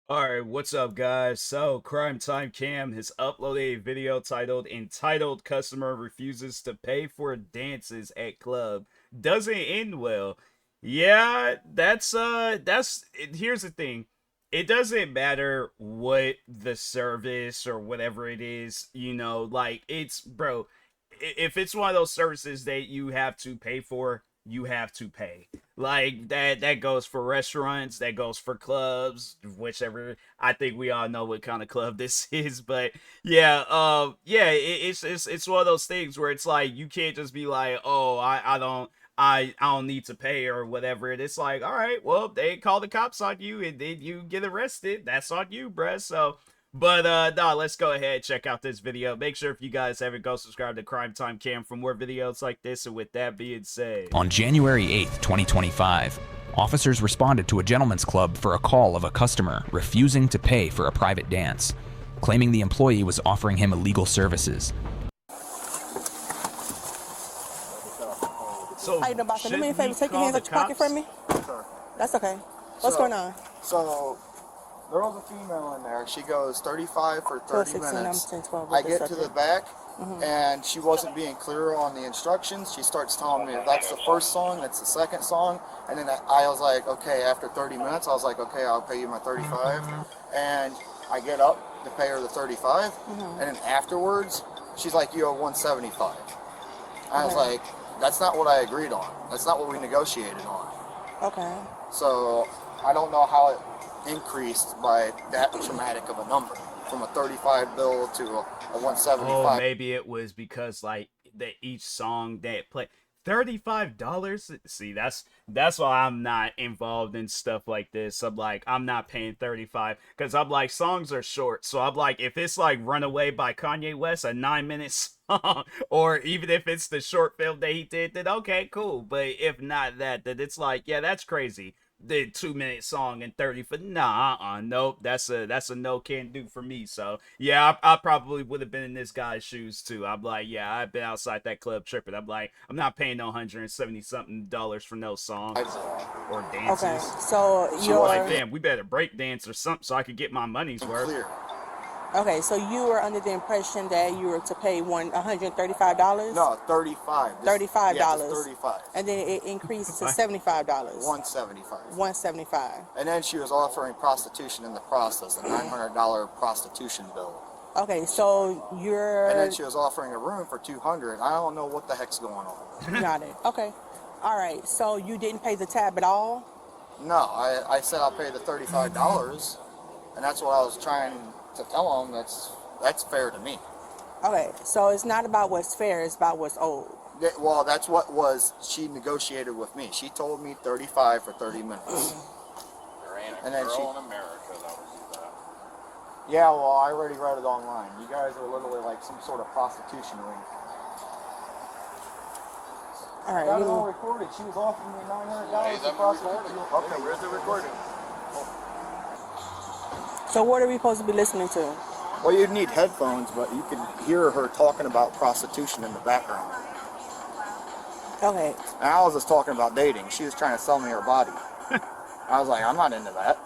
Alright, what's up guys? So, Crime Time Cam has uploaded a video entitled Customer Refuses to Pay for Dances at Club. Doesn't end well. Yeah, here's the thing. It doesn't matter what the service or whatever it is, like bro, if it's one of those services that you have to pay for, you have to pay. Like that goes for restaurants, that goes for clubs, whichever. I think we all know what kind of club this is, but yeah, it's one of those things where it's like you can't just be like, oh, I don't need to pay or whatever. It's like, all right, well, they call the cops on you and then you get arrested. That's on you, bruh. So, but no, let's go ahead and check out this video. Make sure if you guys haven't, go subscribe to Crime Time Cam for more videos like this. And with that being said, on January 8th, 2025, officers responded to a gentleman's club for a call of a customer refusing to pay for a private dance, claiming the employee was offering him illegal services. So, how you doing, boss? Do me a favor, take your hands out your pocket for me. Sure. That's okay. What's going on? So, there was a female in there. She goes 35 for 30 minutes. 10, 12, I get to the back, and she wasn't being clear on the instructions. She starts telling me that's the first song, that's the second song, and then I was like, okay, after 30 minutes, I was like, okay, I'll pay you my 35, and I get up to pay her the 35, and then afterwards, she's like, you owe 175. I was like, that's not what I agreed on. That's not what we negotiated on. Okay. So I don't know how it increased by that dramatic of a number, from a 35 bill to a 175. oh, maybe it was because like that each song that play $35. See, that's why I'm not involved in stuff like this. I'm like, I'm not paying 35 because I'm like, songs are short. So I'm like, if it's like Runaway by Kanye West, a 9-minute song, or even if it's the short film that he did, then okay, cool. But if not that, then it's like, yeah, that's crazy. The 2-minute song and 30 for nope, that's a no, can do for me. So yeah, I probably would have been in this guy's shoes too. I'm like, yeah, I've been outside that club tripping. I'm like, I'm not paying no $170-something for no songs or dances. Okay, so you're like, damn, we better break dance or something so I could get my money's worth. Clear. Okay, so you were under the impression that you were to pay $135? No, 35. $35. Yeah, 35. And then it increased to $75. 175. 175. And then she was offering prostitution in the process, a $900 prostitution bill. Okay, so you're... And then she was offering a room for $200. I don't know what the heck's going on. Got it. Okay. All right, so you didn't pay the tab at all? No, I said I'll pay the $35, and that's what I was trying to tell them. That's fair to me. Okay, so it's not about what's fair, it's about what's owed. Well, that's what she negotiated with me. She told me 35 for 30 minutes. There ain't a And then girl in America that will do that. Yeah, well, I already read it online. You guys are literally like some sort of prostitution ring. All right. Got it all recorded. She was offering me $900 for prostitution. Okay, Where's the recording? So what are we supposed to be listening to? Well, you'd need headphones, but you can hear her talking about prostitution in the background. Okay. And I was just talking about dating. She was trying to sell me her body. I was like, I'm not into that.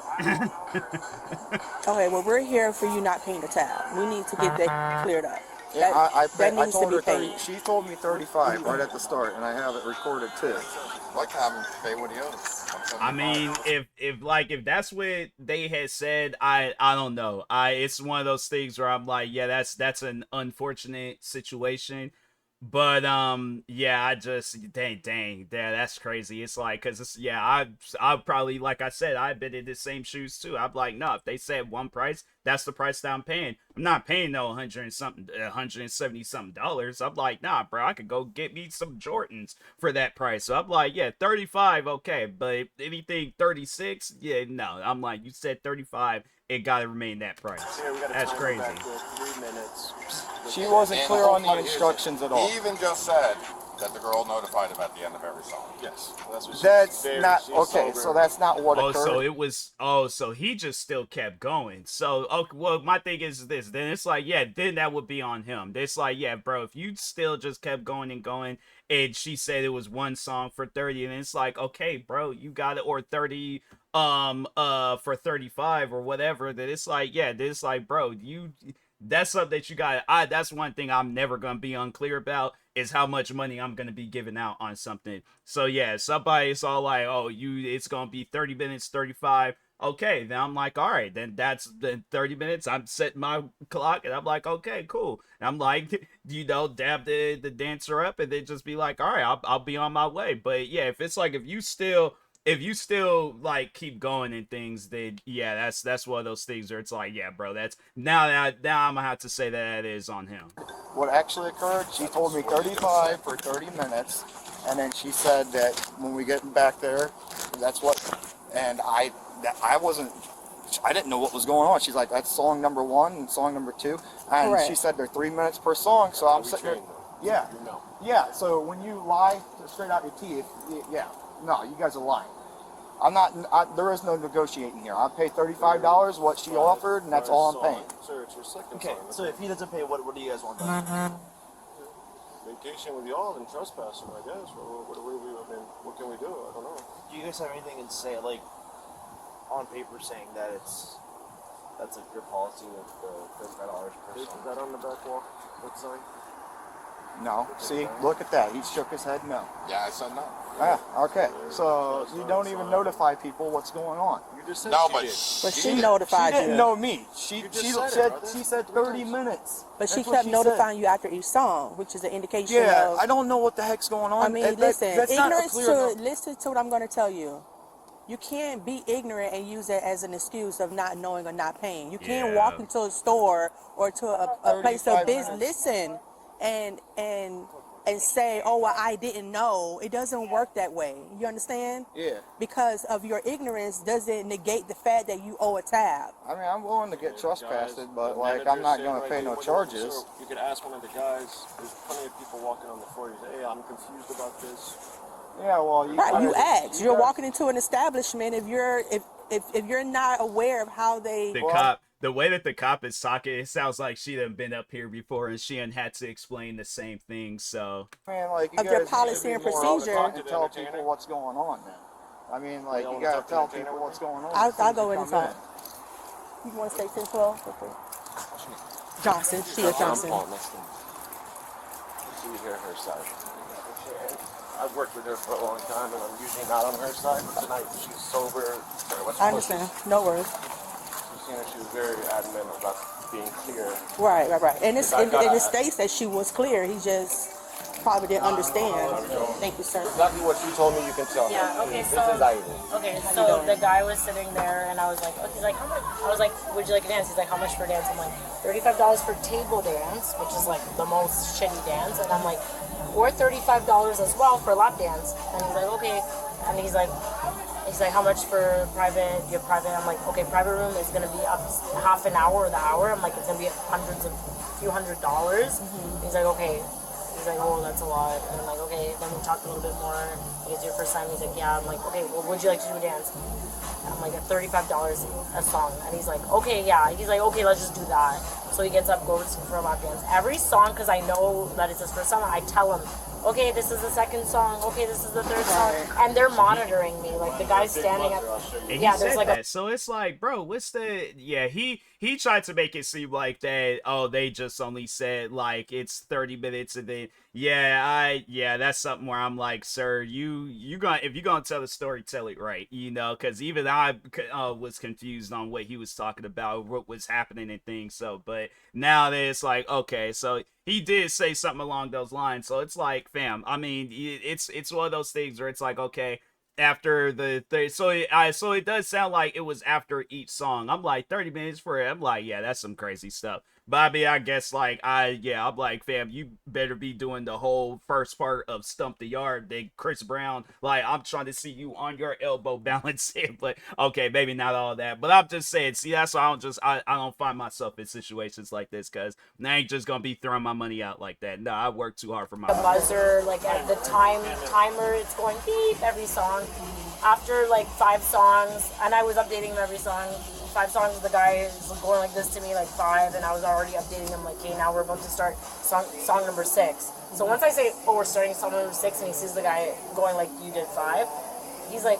Okay, well, we're here for you not paying the tab. We need to get that cleared up. Yeah, I needs told to her be paid. she told me 35 right at the start, and I have it recorded too. Like have him pay what he owes. I mean, if that's what they had said, I don't know. It's one of those things where I'm like, yeah, that's an unfortunate situation. But yeah, I just dang, yeah, that's crazy. It's like, cause it's, yeah, I probably, like I said, I've been in the same shoes too. I'm like, no, if they said one price, that's the price that I'm paying. I'm not paying no $170-something. I'm like, nah, bro, I could go get me some Jordans for that price. So I'm like, yeah, 35, okay, but anything 36, yeah, no. I'm like, you said 35. It gotta remain that price. That's crazy. 3 minutes. She wasn't clear on the instructions at all. He even just said that the girl notified him at the end of every song. Yes, that's what she That's said. not okay. So that's not what Oh, occurred. so it was. Oh, so he just still kept going. So, okay, well, my thing is this. Then it's like, yeah, then that would be on him. It's like, yeah, bro, if you still just kept going and going, and she said it was one song for 30, and it's like, okay, bro, you got it, or 30 for 35 or whatever, that it's like, yeah, this like, bro, that's something that you got. That's one thing I'm never gonna be unclear about, is how much money I'm gonna be giving out on something. So yeah, somebody's all like, oh, it's gonna be 30 minutes, 35. Okay, then I'm like, all right, then that's then 30 minutes. I'm setting my clock, and I'm like, okay, cool. And I'm like, dab the dancer up, and then just be like, all right, I'll be on my way. But yeah, if it's like, if you still like keep going and things, then yeah, that's one of those things where it's like, yeah, bro, that's now I'm gonna have to say that is on him. What actually occurred, she told me 35 for 30 minutes, and then she said that when we get back there, that's what, and I didn't know what was going on. She's like, that's song number 1 and song number 2, and Correct. she said they're 3 minutes per song, so I'm sitting there, yeah, You know. yeah, so when you lie straight out your teeth, yeah, no, you guys are lying. There is no negotiating here. I pay $35, what she offered, and that's all I'm paying. Sir, it's your second Okay, song. so if he doesn't pay, what do you guys want done? Vacation with y'all and trespassing, I guess. What can we do? I don't know. Do you guys have anything to say, like, on paper saying that that's like your policy with the $35 per Is song? that on the back wall? What sign? No, see, look at that. He shook his head no. Yeah, I said no. Yeah, okay. So you don't even notify people what's going on. You just said No, she but did. But she She notified didn't you. know me. She You just she said it, said brother. she said 3 30 times. minutes. But she That's what kept said. notifying you after each song, which is an indication Yeah, of. I don't know what the heck's going on. I mean, That's not a ignorance clear to enough- listen to what I'm going to tell you. You can't be ignorant and use it as an excuse of not knowing or not paying. You can't Yeah. walk into a store or to a place of 35 business, minutes. listen, and say, "Oh, well, I didn't know." It doesn't work that way. You understand? Yeah. Because of your ignorance doesn't negate the fact that you owe a tab. I mean, I'm willing to get trespassed, Guys, but the like manager I'm not said going right to pay here no when you- charges. sir, you could ask one of the guys. There's plenty of people walking on the floor. You say, hey, I'm confused about this. Yeah, well, you Right, you guys- ask. You're guys- walking into an establishment. If you're not aware of how they The way that the cop is talking, it sounds like she done been up here before and she done had to explain the same thing. So Man, like you of their guys need to policy be and more procedure. upfront and tell people what's going on. Then, I mean, like You you wanna got talk to to tell the entertainer people with what's me? going on. I'll as soon as go you in and come talk. You want to stay 10, 12? Johnson, Sheila Johnson. See here, her side. I've worked with her for a long time, and I'm usually not on her side. But tonight, she's sober. Sorry, what's I understand. No worries. She was very adamant about being clear. Right. And Because I got it a- states that she was clear. He just probably didn't understand. Thank you, sir. Exactly what she told me, you can tell. Yeah, okay, This so- is Ivy. Okay, so the guy was sitting there, and I was like, he's like, how much? I was like, would you like a dance? He's like, how much for dance? I'm like, $35 for table dance, which is like the most shitty dance, and I'm like, or $35 as well for lap dance. And he's like, okay, and he's like, how much for private? Do you have private? I'm like, okay, private room is gonna be up half an hour or the hour. I'm like, it's gonna be few $100s. He's like, okay. He's like, oh, that's a lot. And I'm like, okay. Then we talked a little bit more. Is your first time? He's like, yeah. I'm like, okay, well, would you like to do a dance? I'm like, at $35 a song. And he's like, okay, yeah. He's like, okay, let's just do that. So he gets up, goes for a lap dance. Every song, because I know that it's his first song, I tell him, okay, this is the second song. Okay, this is the third song. And they're monitoring me. Like, the guy's standing up. and Yeah, he there's said like that. So it's like, bro, what's the? Yeah, he tried to make it seem like that. Oh, they just only said like it's 30 minutes, and then yeah, that's something where I'm like, sir, you gonna if you're gonna tell the story, tell it right, because even I was confused on what he was talking about, what was happening and things. So, but now that it's like, okay, so he did say something along those lines. So it's like, fam, I mean, it's one of those things where it's like, okay, after so it does sound like it was after each song. I'm like 30 minutes for it. I'm like, yeah, that's some crazy stuff. But I mean, I guess like I'm like, fam, you better be doing the whole first part of Stump the Yard. Then Chris Brown, like, I'm trying to see you on your elbow balancing. But okay, maybe not all that. But I'm just saying, see, that's why I don't find myself in situations like this, because I ain't just gonna be throwing my money out like that. No, I work too hard for my a buzzer, like at the timer, it's going beep every song. After like 5 songs, and I was updating him every song. 5 songs, the guy is going like this to me, like 5, and I was already updating him, like, okay, now we're about to start song number 6. So once I say, oh, we're starting song number 6, and he sees the guy going like, you did 5, he's like,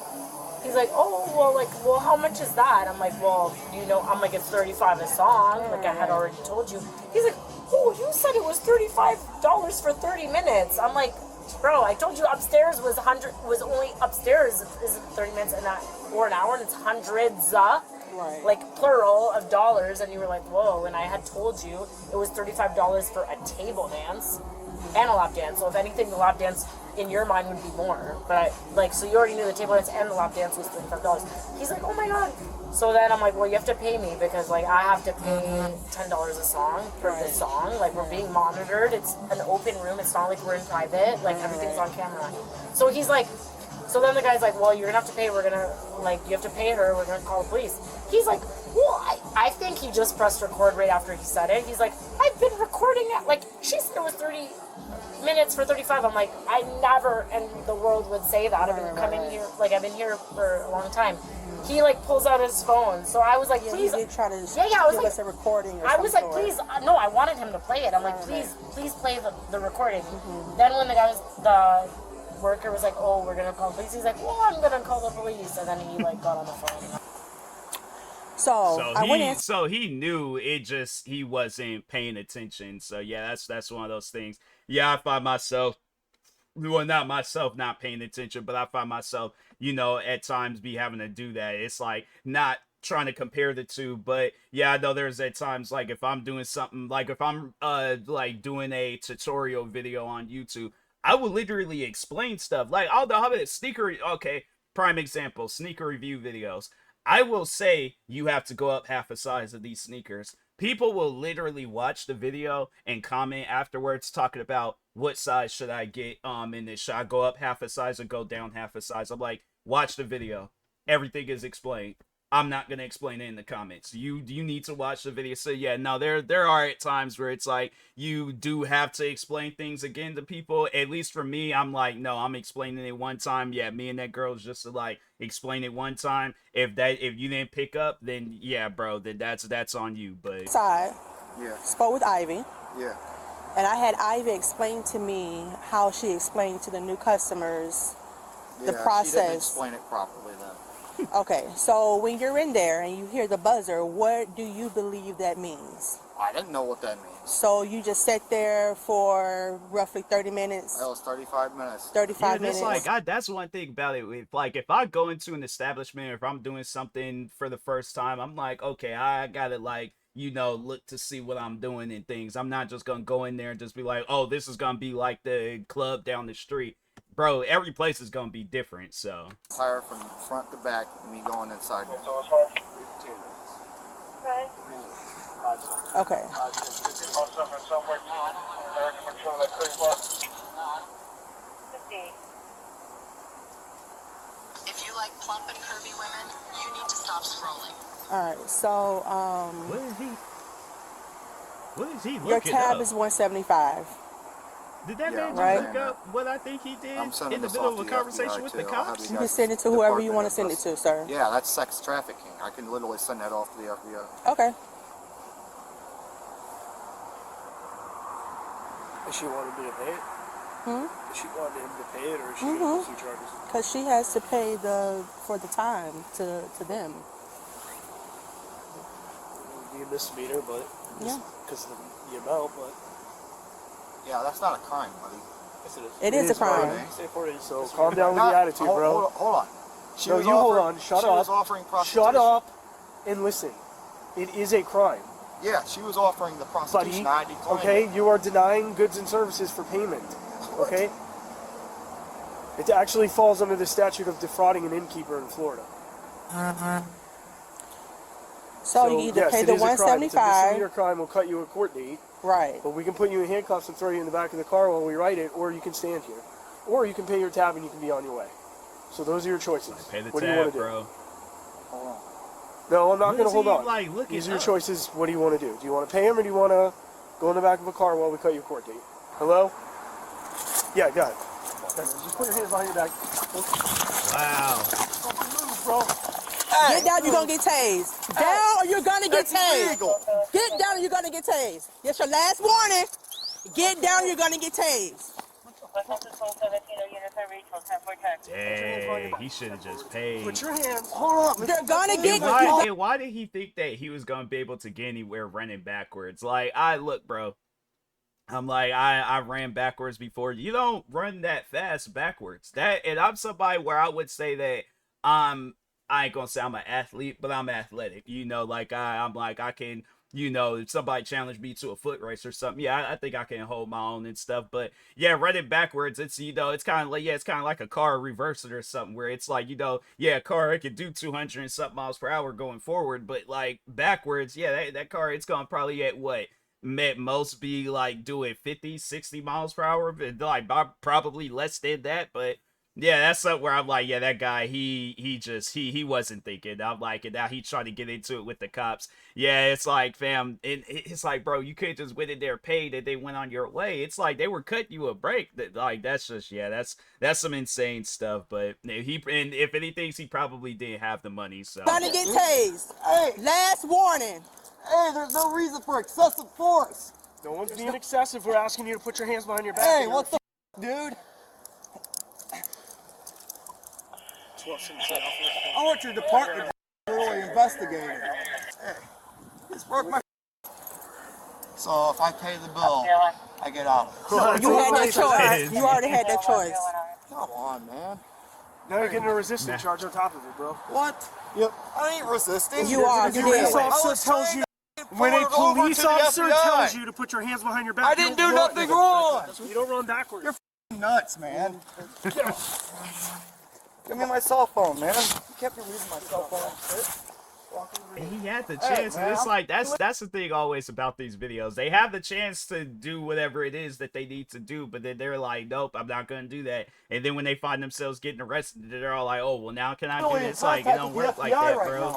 He's like, oh, well, how much is that? I'm like, well, I'm like, it's $35 a song. Like, I had already told you. He's like, oh, you said it was $35 for 30 minutes. I'm like, bro, I told you upstairs was only upstairs is 30 minutes or an hour, and it's hundreds, like plural of dollars. And you were like, whoa. And I had told you it was $35 for a table dance and a lap dance. So if anything, the lap dance in your mind would be more. But so you already knew the table dance and the lap dance was $35. He's like, oh my god. So then I'm like, well, you have to pay me because like I have to pay $10 a song for this song. Like we're being monitored. It's an open room. It's not like we're in private. Like everything's on camera. So he's like, so then the guy's like, well, you're gonna have to pay. We're gonna you have to pay her. We're gonna call the police. He's like, well, I think he just pressed record right after he said it. He's like, I've been recording it. Like she said it was 30 minutes for 35. I'm like, I never in the world would say that. I've been coming here, like I've been here for a long time. He like pulls out his phone. So I was like, please. He did try to I was give like, us a recording. I was like, please. No, I wanted him to play it. I'm like, please play the recording. Then when the worker was like, oh, we're gonna call the police. He's like, well, I'm gonna call the police. And then he like got on the phone. So he knew it, just he wasn't paying attention. So yeah, that's one of those things. Yeah, I find myself, well, not myself not paying attention, but I find myself, at times be having to do that. It's like not trying to compare the two, but yeah, I know there's at times like if I'm doing something, like if I'm like doing a tutorial video on YouTube, I will literally explain stuff. Like I'll have a sneaker, okay, prime example, sneaker review videos. I will say you have to go up half a size of these sneakers. People will literally watch the video and comment afterwards talking about what size should I get in this. Should I go up half a size or go down half a size? I'm like, watch the video. Everything is explained. I'm not gonna explain it in the comments. You need to watch the video. So yeah, no, there are at times where it's like you do have to explain things again to people. At least for me, I'm like, no, I'm explaining it one time. Yeah, me and that girl's just to like explain it one time. If you didn't pick up, then yeah, bro, then that's on you. But spoke with Ivy. Yeah. And I had Ivy explain to me how she explained to the new customers the process. She didn't explain it properly then. Okay, so when you're in there and you hear the buzzer, what do you believe that means? I didn't know what that means. So you just sat there for roughly 30 minutes? That was 35 minutes. 35 minutes. It's like, that's one thing about it. If I go into an establishment, or if I'm doing something for the first time, I'm like, okay, I gotta look to see what I'm doing and things. I'm not just gonna go in there and just be like, oh, this is gonna be like the club down the street. Bro, every place is gonna be different, so. Tire from front to back, me going inside. Okay. If you like plump and curvy women, you need to stop scrolling. Alright, so What is he looking your tab up? is 175. Did that man right? just look up what I think he did in the this middle off of a to the conversation FBI with too. the I'll have cops? You can send it to whoever you want to send it to, sir. Yeah, that's sex trafficking. I can literally send that off to the FBI. Okay. Does she want me to pay it? Does she want him to pay it, or is she going to pursue charges? Because she has to pay for the time to them. It'd be a misdemeanor, but because of the amount, but Yeah, that's not a crime, buddy. yes, it is. It is a crime. Say for it. So calm down with the attitude, bro. Hold on. No, you hold on. Shut up. She was offering prostitution. Shut up and listen. It is a crime. Yeah, she was offering the prostitution. I declined. Okay, you are denying goods and services for payment. Okay? It actually falls under the statute of defrauding an innkeeper in Florida. So you either pay the it is a crime. It's a $175. misdemeanor crime. We'll cut you a court date. Right. But we can put you in handcuffs and throw you in the back of the car while we write it, or you can stand here. Or you can pay your tab and you can be on your way. So those are your choices. Pay the what do you tab, want to do? bro. Hold on. No, I'm not going to hold on. Look These are your choices. What do you want to do? Do you want to pay him, or do you want to go in the back of a car while we cut your court date? Hello? Yeah, got it. Just put your hands behind your back. Wow. Bro. Get down, you're going to get tased. Down or you're going to get tased. Get down or you're going to get tased. That's your last warning. Get down, you're going to get tased. Dang, he should have just paid. Put your hands. Hold on. They're gonna get Why did he think that he was gonna be able to get anywhere running backwards? Like, look, bro. I'm like, I ran backwards before. You don't run that fast backwards. And I'm somebody where I would say that I ain't gonna say I'm an athlete, but I'm athletic. You know, like I'm like I can. You know, if somebody challenged me to a foot race or something, yeah, I think I can hold my own and stuff. But yeah, running backwards, it's, you know, it's kind of like, yeah, it's kind of like a car reversing or something, where it's like, you know, yeah, a car, it can do 200 and something miles per hour going forward, but like backwards, yeah, that car, it's gonna probably at what, at most be like doing 50, 60 miles per hour, but like probably less than that. But yeah, that's something where I'm like, yeah, that guy, he wasn't thinking. I'm like, and now he's trying to get into it with the cops. Yeah, it's like, fam, it's like, bro, you could just went in there, paid, and they went on your way. It's like they were cutting you a break. That, like, that's just, yeah, that's some insane stuff. But and if anything, he probably didn't have the money. So Trying to get tased. Hey, Last warning. hey, there's no reason for excessive force. No one's being excessive. We're asking you to put your hands behind your back. Hey, what the dude? I want your department thoroughly investigated. Hey, it's broke my. So if I pay the bill, I get out. You had that choice. You already had that choice. Come on, man. Now you're getting a resisting charge on top of it, bro. What? Yep. I ain't resisting. You are. You did. Police officer tells you. When a police officer tells you to put your hands behind your back, I didn't do nothing wrong. You don't run backwards. You're nuts, man. Give me my cell phone, man. You kept using my cell phone. And he had the chance, and it's like that's the thing always about these videos. They have the chance to do whatever it is that they need to do, but then they're like, nope, I'm not gonna do that. And then when they find themselves getting arrested, they're all like, oh, well, now can I do this? It's like, it don't work like that, bro.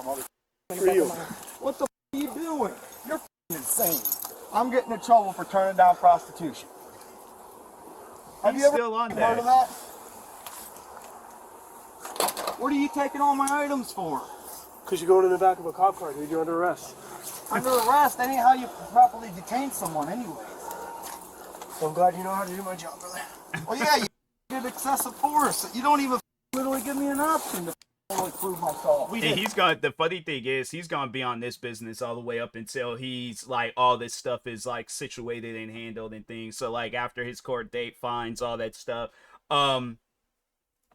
What the are you doing? You're insane. I'm getting in trouble for turning down prostitution. Have He's you ever still on heard that. of that? What are you taking all my items for? Because you're going in the back of a cop car, dude. You're under arrest. Under arrest, that ain't how you properly detain someone anyways. So I'm glad you know how to do my job, brother. Well, yeah, you did excessive force. You don't even literally give me an option to prove myself. And the funny thing is, he's gonna be on this business all the way up until he's like, all this stuff is like situated and handled and things. So like after his court date, fines, all that stuff.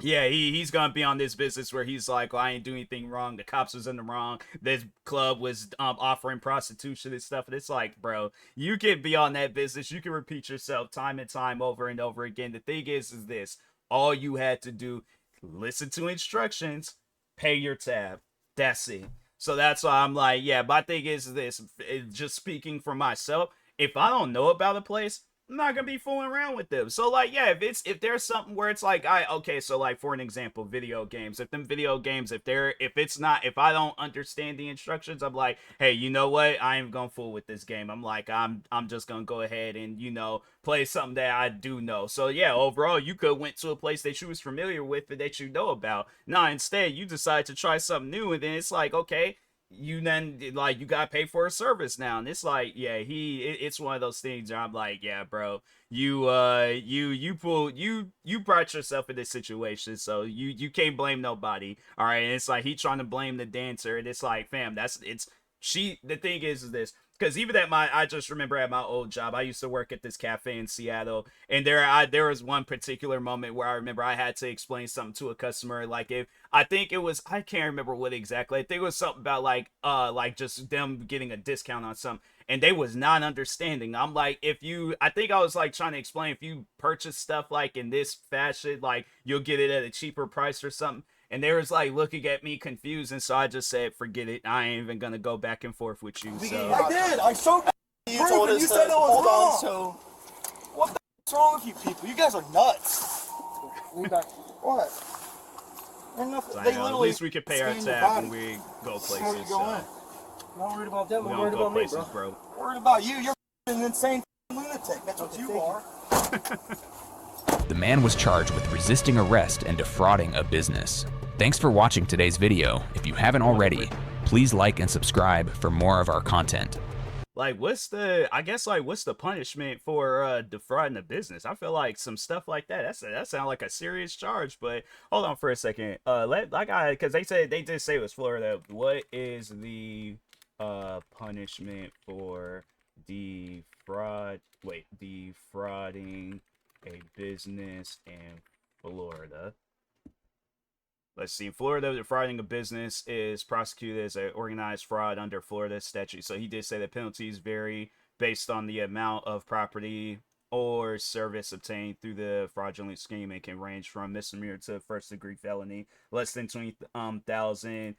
Yeah, he's gonna be on this business where he's like, well, I ain't doing anything wrong. The cops was in the wrong. This club was offering prostitution and stuff. And it's like, bro, you can be on that business. You can repeat yourself time and time over and over again. The thing is this: all you had to do, listen to instructions, pay your tab. That's it. So that's why I'm like, yeah. My thing is this: just speaking for myself, if I don't know about a place, I'm not gonna be fooling around with them. So like, yeah, if there's something where it's like, so like for an example, video games. If I don't understand the instructions, I'm like, hey, you know what? I ain't gonna fool with this game. I'm like, I'm just gonna go ahead and, you know, play something that I do know. So yeah, overall, you could went to a place that you was familiar with and that you know about. Nah, instead you decide to try something new, and then it's like, okay, you then like you gotta pay for a service now, and it's like, yeah, it's one of those things where I'm like, yeah, bro, you brought yourself in this situation, so you can't blame nobody. All right, and it's like he trying to blame the dancer, and it's like, fam, the thing is this. Because even I just remember at my old job, I used to work at this cafe in Seattle, and there was one particular moment where I remember I had to explain something to a customer. Like I can't remember what exactly. I think it was something about like just them getting a discount on something, and they was not understanding. I'm like, I think I was like trying to explain, if you purchase stuff like in this fashion, like you'll get it at a cheaper price or something. And they was like looking at me confused, and so I just said, forget it. I ain't even gonna go back and forth with you. So I did. I showed you proof, and you said it was wrong. So what the f***'s wrong with you people? You guys are nuts. What? So at least we could pay our tab when we go places. So. I'm not worried about them. We I'm don't worried go about me, places, bro. Worried about you. You're an insane lunatic. That's what you are. The man was charged with resisting arrest and defrauding a business. Thanks for watching today's video. If you haven't already, please like and subscribe for more of our content. Like, what's the? I guess like, what's the punishment for defrauding the business? I feel like some stuff like that. That sounds like a serious charge. But hold on for a second. Because they did say it was Florida. What is the punishment for defrauding a business in Florida? Let's see. Florida, defrauding a business is prosecuted as an organized fraud under Florida statute. So he did say the penalties vary based on the amount of property or service obtained through the fraudulent scheme and can range from misdemeanor to first degree felony, less than 20,000.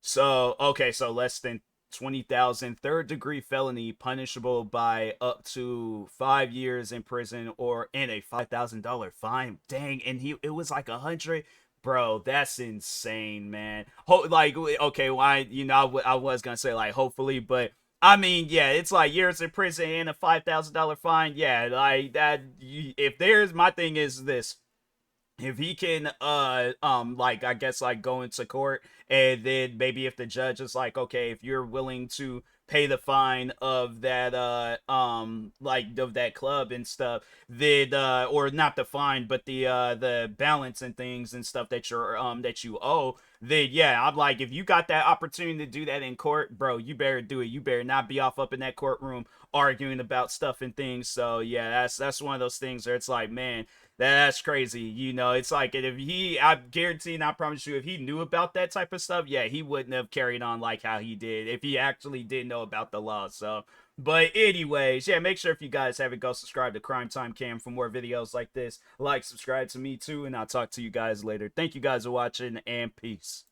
So okay, so less than 20,000, third degree felony punishable by up to 5 years in prison or in a $5,000 fine. Dang, and it was like 100. Bro, that's insane, man. Like, okay, well, I was gonna say like hopefully, but I mean, yeah, it's like years in prison and a $5,000 fine. Yeah, like that. If there's my thing is this, if he can like I guess like go into court, and then maybe if the judge is like, okay, if you're willing to pay the fine of that like of that club and stuff, then or not the fine but the balance and things and stuff that you owe, then yeah, I'm like, if you got that opportunity to do that in court, bro, you better do it. You better not be off up in that courtroom arguing about stuff and things. So yeah, that's one of those things where it's like, man, that's crazy. It's like, if I guarantee and I promise you, if he knew about that type of stuff, yeah, he wouldn't have carried on like how he did if he actually did know about the law. So, but anyways, yeah, make sure if you guys haven't, go subscribe to Crime Time Cam for more videos like this. Like, subscribe to me too, and I'll talk to you guys later. Thank you guys for watching, and peace.